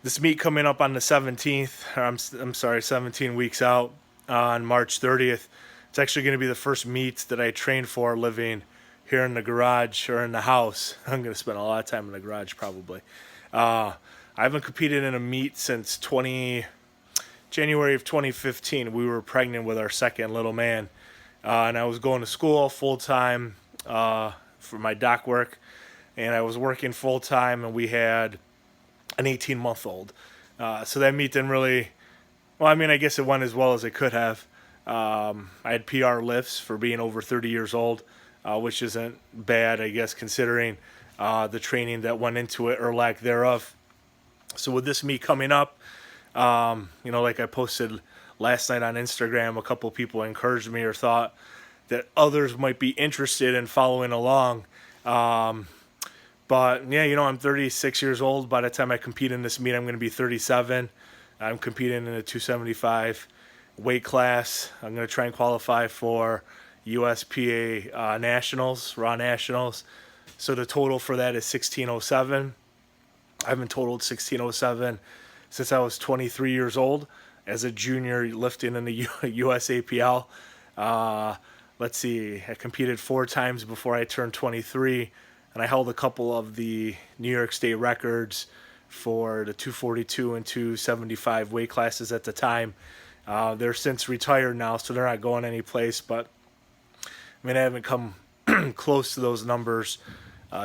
this meet coming up on the 17th. I'm sorry, 17 weeks out on March 30th. It's actually going to be the first meet that I trained for living here in the garage or in the house. I'm going to spend a lot of time in the garage probably. I haven't competed in a meet since January of 2015. We were pregnant with our second little man, and I was going to school full time for my doc work, and I was working full time, and we had an 18-month-old. So that meet didn't really. Well, I mean, I guess it went as well as it could have. I had PR lifts for being over 30 years old, which isn't bad, I guess, considering the training that went into it or lack thereof. So with this meet coming up, like I posted last night on Instagram, a couple people encouraged me or thought that others might be interested in following along. But yeah, I'm 36 years old. By the time I compete in this meet, I'm going to be 37. I'm competing in a 275 weight class. I'm going to try and qualify for USPA Nationals, Raw Nationals. So the total for that is 1607. I haven't totaled 1607 since I was 23 years old as a junior lifting in the USAPL. Let's see, I competed 4 times before I turned 23, and I held a couple of the New York State records for the 242 and 275 weight classes at the time. They're since retired now, so they're not going anyplace, but I mean, I haven't come close to those numbers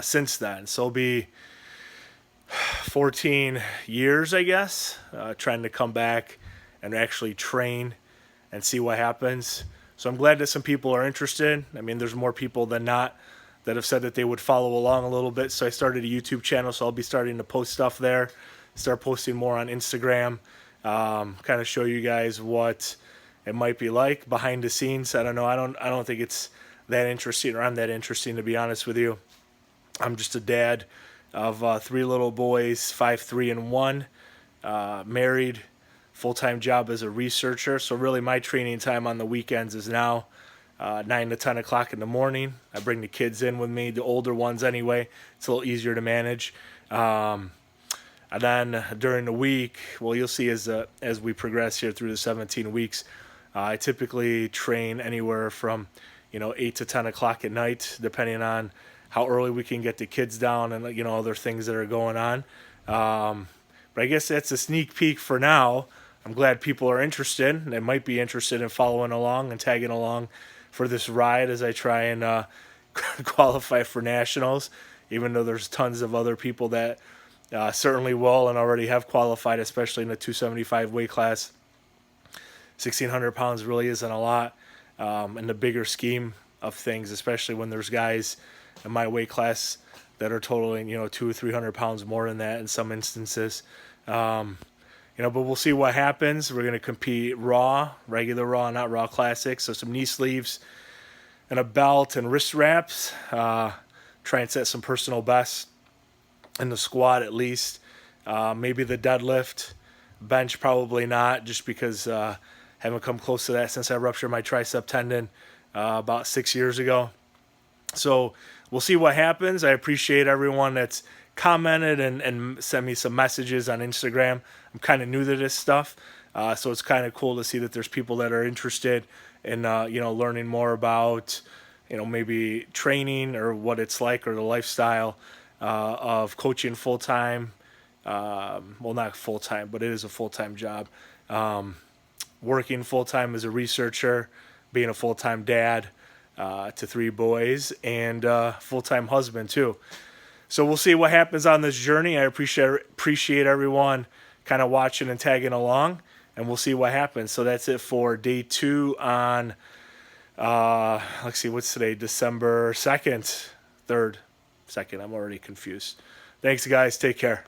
since then. So it'll be 14 years, I guess, trying to come back and actually train and see what happens. So I'm glad that some people are interested. I mean, there's more people than not that have said that they would follow along a little bit. So I started a YouTube channel, so I'll be starting to post stuff there, start posting more on Instagram, kind of show you guys what it might be like behind the scenes. I don't know. I don't think it's that interesting, or I'm that interesting, to be honest with you. I'm just a dad of 3 little boys, 5, 3, and 1, married, full-time job as a researcher. So really my training time on the weekends is now 9 to 10 o'clock in the morning. I bring the kids in with me, the older ones anyway. It's a little easier to manage. And then during the week, well, you'll see as we progress here through the 17 weeks, I typically train anywhere from 8 to 10 o'clock at night, depending on how early we can get the kids down and other things that are going on. But I guess that's a sneak peek for now. I'm glad people are interested. They might be interested in following along and tagging along for this ride as I try and qualify for nationals, even though there's tons of other people that certainly will and already have qualified, especially in the 275 weight class. 1,600 pounds really isn't a lot in the bigger scheme of things, especially when there's guys in my weight class that are totaling 200 or 300 pounds more than that in some instances. But we'll see what happens. We're going to compete raw, regular raw, not raw classic. So some knee sleeves and a belt and wrist wraps. Try and set some personal bests in the squat at least. Maybe the deadlift, bench probably not, just because haven't come close to that since I ruptured my tricep tendon about 6 years ago. So we'll see what happens. I appreciate everyone that's commented and sent me some messages on Instagram. I'm kind of new to this stuff, so it's kind of cool to see that there's people that are interested in learning more about maybe training or what it's like, or the lifestyle of coaching full time. Well, not full time, but it is a full time job. Working full time as a researcher, being a full time dad to 3 boys, and full-time husband too. So we'll see what happens on this journey. I appreciate everyone kind of watching and tagging along, and we'll see what happens. So that's it for day 2 on let's see, what's today? December 2nd, 3rd, 2nd. I'm already confused. Thanks guys. Take care.